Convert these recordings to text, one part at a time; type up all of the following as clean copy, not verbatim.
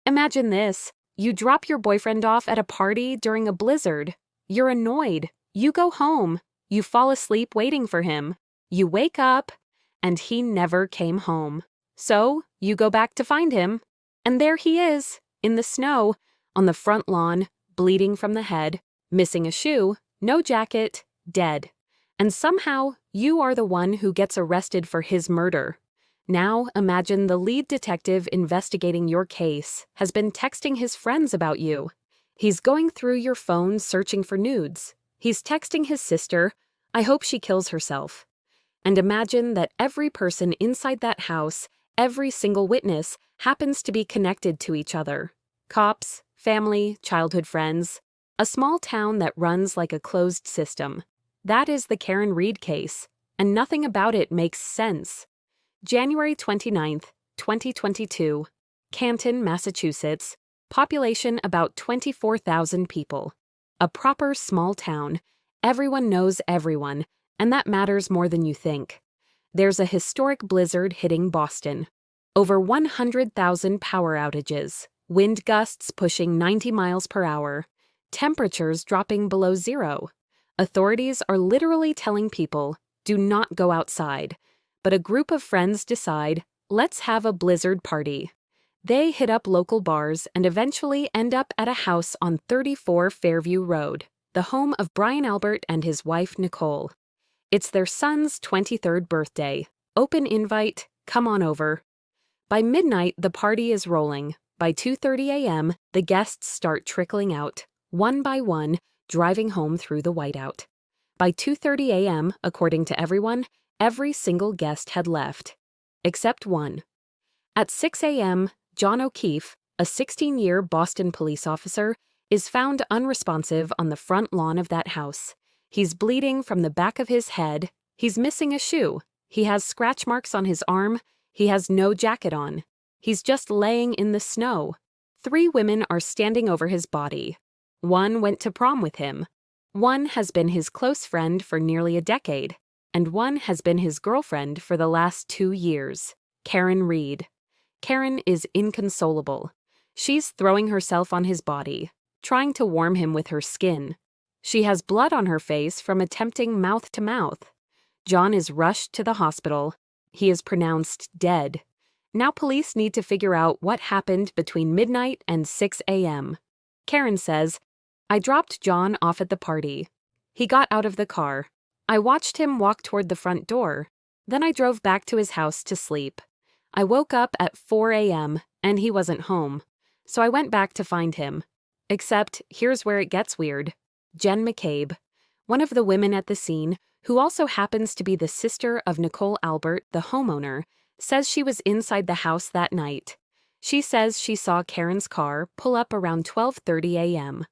Imagine this. You drop your boyfriend off at a party during a blizzard. You're annoyed. You go home. You fall asleep waiting for him. You wake up, and he never came home. So, you go back to find him. And there he is, in the snow, on the front lawn, bleeding from the head, missing a shoe, no jacket, dead. And somehow, you are the one who gets arrested for his murder. Now, imagine the lead detective investigating your case has been texting his friends about you. He's going through your phone searching for nudes. He's texting his sister, "I hope she kills herself." And imagine that every person inside that house, every single witness, happens to be connected to each other. Cops, family, childhood friends. A small town that runs like a closed system. That is the Karen Reed case, and nothing about it makes sense. January 29th, 2022, Canton, Massachusetts, population about 24,000 people. A proper small town. Everyone knows everyone, and that matters more than you think. There's a historic blizzard hitting Boston. Over 100,000 power outages, wind gusts pushing 90 miles per hour, temperatures dropping below zero. Authorities are literally telling people, do not go outside. But a group of friends decide, let's have a blizzard party. They hit up local bars and eventually end up at a house on 34 Fairview Road, the home of Brian Albert and his wife Nicole. It's their son's 23rd birthday. Open invite, come on over. By midnight, the party is rolling. By 2:30 a.m., the guests start trickling out, one by one, driving home through the whiteout. By 2:30 a.m., according to everyone, every single guest had left, except one. At 6 a.m., John O'Keefe, a 16-year Boston police officer, is found unresponsive on the front lawn of that house. He's bleeding from the back of his head. He's missing a shoe. He has scratch marks on his arm. He has no jacket on. He's just laying in the snow. 3 women are standing over his body. One went to prom with him. One has been his close friend for nearly a decade. And one has been his girlfriend for the last 2 years, Karen Reed. Karen is inconsolable. She's throwing herself on his body, trying to warm him with her skin. She has blood on her face from attempting mouth-to-mouth. John is rushed to the hospital. He is pronounced dead. Now police need to figure out what happened between midnight and 6 a.m. Karen says, "I dropped John off at the party. He got out of the car. I watched him walk toward the front door. Then I drove back to his house to sleep. I woke up at 4 a.m. and he wasn't home. So I went back to find him. Except, here's where it gets weird. Jen McCabe, one of the women at the scene, who also happens to be the sister of Nicole Albert, the homeowner, says she was inside the house that night. She says she saw Karen's car pull up around 12:30 a.m.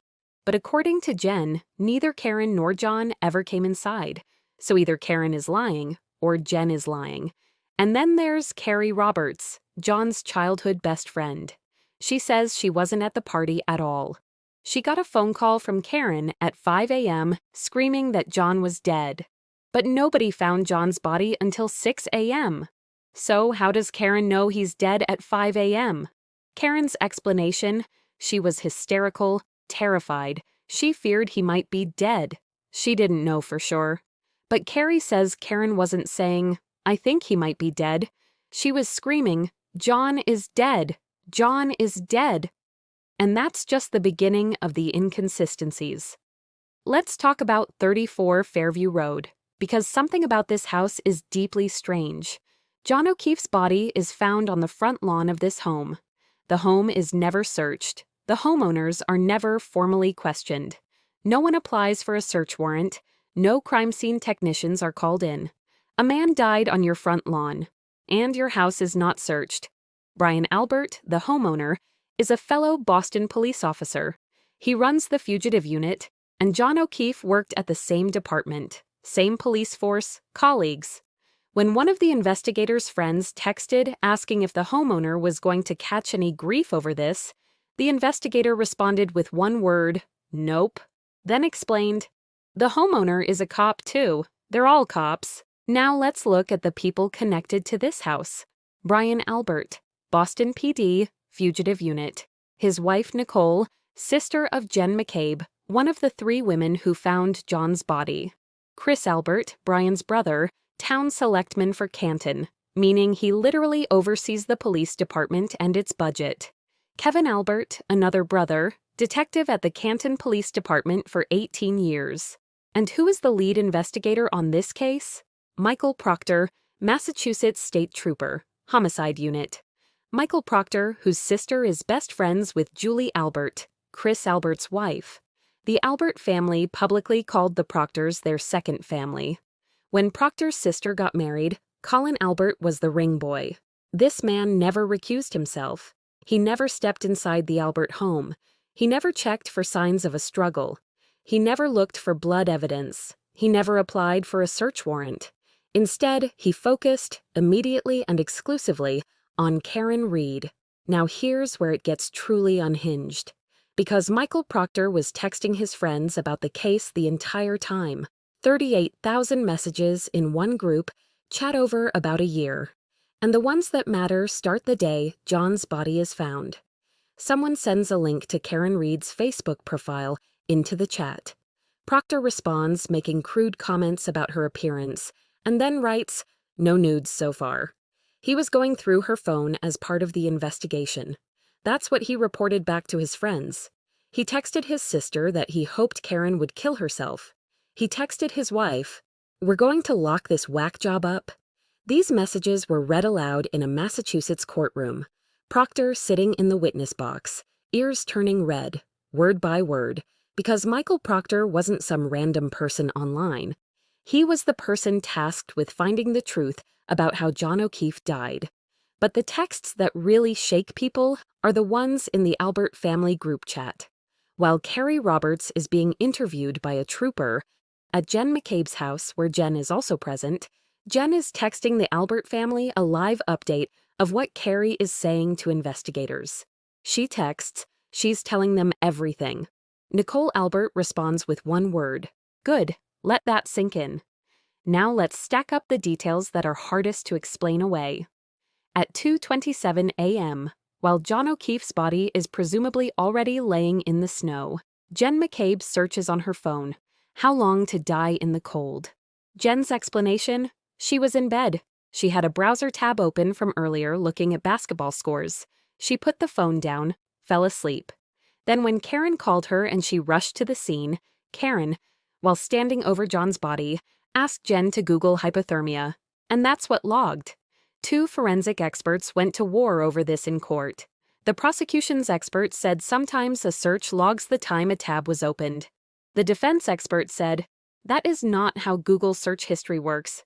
But according to Jen, neither Karen nor John ever came inside. So either Karen is lying or Jen is lying. And then there's Carrie Roberts, John's childhood best friend. She says she wasn't at the party at all. She got a phone call from Karen at 5 a.m. screaming that John was dead. But nobody found John's body until 6 a.m. So how does Karen know he's dead at 5 a.m.? Karen's explanation, she was hysterical, terrified. She feared he might be dead. She didn't know for sure. But Carrie says Karen wasn't saying, "I think he might be dead." She was screaming, "John is dead! John is dead!" And that's just the beginning of the inconsistencies. Let's talk about 34 Fairview Road, because something about this house is deeply strange. John O'Keefe's body is found on the front lawn of this home. The home is never searched. The homeowners are never formally questioned. No one applies for a search warrant. No crime scene technicians are called in. A man died on your front lawn, and your house is not searched. Brian Albert, the homeowner, is a fellow Boston police officer. He runs the fugitive unit, and John O'Keefe worked at the same department, same police force, colleagues. When one of the investigators' friends texted asking if the homeowner was going to catch any grief over this, the investigator responded with one word, "Nope," then explained, "The homeowner is a cop too. They're all cops." Now let's look at the people connected to this house. Brian Albert, Boston PD, Fugitive Unit. his wife Nicole, sister of Jen McCabe, one of the 3 women who found John's body. Chris Albert, Brian's brother, town selectman for Canton, meaning he literally oversees the police department and its budget. Kevin Albert, another brother, detective at the Canton Police Department for 18 years. And who is the lead investigator on this case? Michael Proctor, Massachusetts State Trooper, Homicide Unit. Michael Proctor, whose sister is best friends with Julie Albert, Chris Albert's wife. The Albert family publicly called the Proctors their second family. When Proctor's sister got married, Colin Albert was the ring boy. This man never recused himself. He never stepped inside the Albert home. He never checked for signs of a struggle. He never looked for blood evidence. He never applied for a search warrant. Instead, he focused, immediately and exclusively, on Karen Reed. Now here's where it gets truly unhinged. Because Michael Proctor was texting his friends about the case the entire time. 38,000 messages in one group, chat over about a year. And the ones that matter start the day John's body is found. Someone sends a link to Karen Reed's Facebook profile into the chat. Proctor responds, making crude comments about her appearance, and then writes, "No nudes so far." He was going through her phone as part of the investigation. That's what he reported back to his friends. He texted his sister that he hoped Karen would kill herself. He texted his wife, "We're going to lock this whack job up." These messages were read aloud in a Massachusetts courtroom. Proctor sitting in the witness box, ears turning red, word by word, because Michael Proctor wasn't some random person online. He was the person tasked with finding the truth about how John O'Keefe died. But the texts that really shake people are the ones in the Albert family group chat. While Carrie Roberts is being interviewed by a trooper at Jen McCabe's house, where Jen is also present, Jen is texting the Albert family a live update of what Carrie is saying to investigators. She texts, she's telling them everything. Nicole Albert responds with one word, "Good, let that sink in." Now let's stack up the details that are hardest to explain away. At 2:27 a.m., while John O'Keefe's body is presumably already laying in the snow, Jen McCabe searches on her phone, "How long to die in the cold?" Jen's explanation? She was in bed. She had a browser tab open from earlier looking at basketball scores. She put the phone down, fell asleep. Then when Karen called her and she rushed to the scene, Karen, while standing over John's body, asked Jen to Google hypothermia. And that's what logged. 2 forensic experts went to war over this in court. The prosecution's expert said sometimes a search logs the time a tab was opened. The defense expert said, "That is not how Google search history works."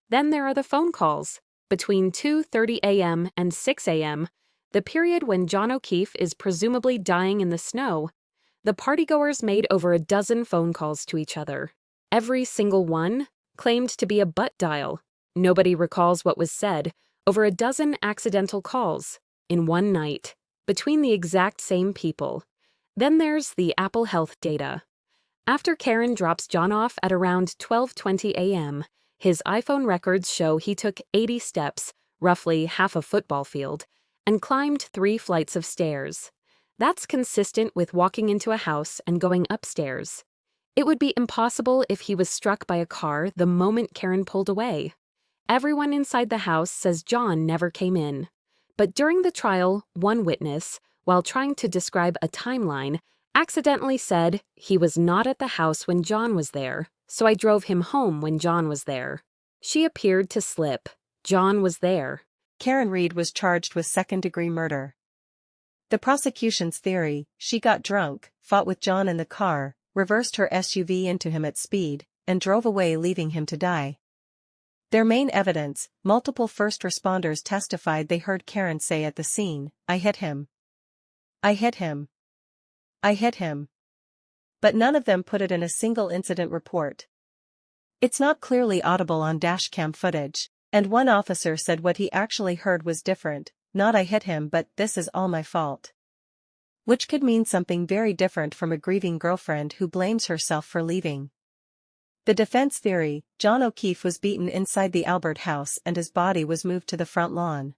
Then there are the phone calls. Between 2:30 a.m. and 6 a.m., the period when John O'Keefe is presumably dying in the snow, the partygoers made over a dozen phone calls to each other. Every single one claimed to be a butt dial. Nobody recalls what was said. Over a dozen accidental calls in one night between the exact same people. Then there's the Apple Health data. After Karen drops John off at around 12:20 a.m., his iPhone records show he took 80 steps, roughly half a football field, and climbed 3 flights of stairs. That's consistent with walking into a house and going upstairs. It would be impossible if he was struck by a car the moment Karen pulled away. Everyone inside the house says John never came in. But during the trial, one witness, while trying to describe a timeline, accidentally said he was not at the house when John was there, so I drove him home when John was there. She appeared to slip. John was there. Karen Reed was charged with second-degree murder. The prosecution's theory, she got drunk, fought with John in the car, reversed her SUV into him at speed, and drove away leaving him to die. Their main evidence, multiple first responders testified they heard Karen say at the scene, "I hit him. I hit him. I hit him." But none of them put it in a single incident report. It's not clearly audible on dashcam footage, and one officer said what he actually heard was different, not "I hit him" but "this is all my fault." Which could mean something very different from a grieving girlfriend who blames herself for leaving. The defense theory, John O'Keefe was beaten inside the Albert house and his body was moved to the front lawn.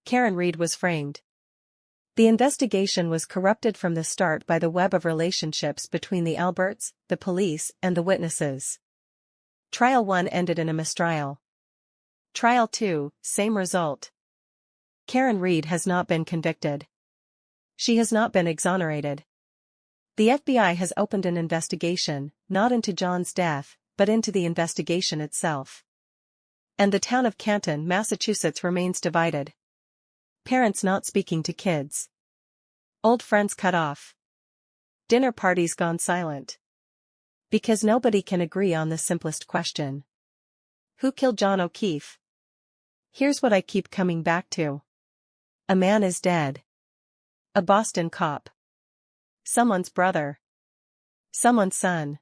Karen Reed was framed. The investigation was corrupted from the start by the web of relationships between the Alberts, the police, and the witnesses. Trial 1 ended in a mistrial. Trial 2, same result. Karen Reed has not been convicted. She has not been exonerated. The FBI has opened an investigation, not into John's death, but into the investigation itself. And the town of Canton, Massachusetts remains divided. Parents not speaking to kids. Old friends cut off. Dinner parties gone silent. Because nobody can agree on the simplest question. Who killed John O'Keefe? Here's what I keep coming back to. A man is dead. A Boston cop. Someone's brother. Someone's son.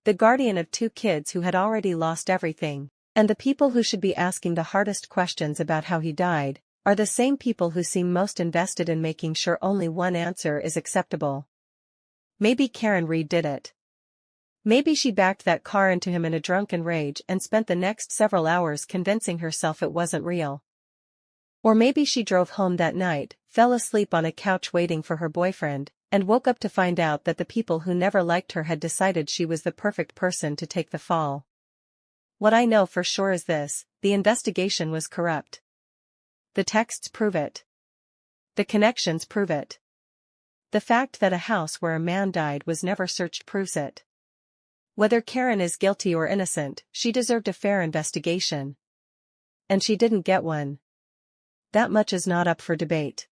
The guardian of 2 kids who had already lost everything, and the people who should be asking the hardest questions about how he died, are the same people who seem most invested in making sure only one answer is acceptable. Maybe Karen Reed did it. Maybe she backed that car into him in a drunken rage and spent the next several hours convincing herself it wasn't real. Or maybe she drove home that night, fell asleep on a couch waiting for her boyfriend, and woke up to find out that the people who never liked her had decided she was the perfect person to take the fall. What I know for sure is this: the investigation was corrupt. The texts prove it. The connections prove it. The fact that a house where a man died was never searched proves it. Whether Karen is guilty or innocent, she deserved a fair investigation. And she didn't get one. That much is not up for debate.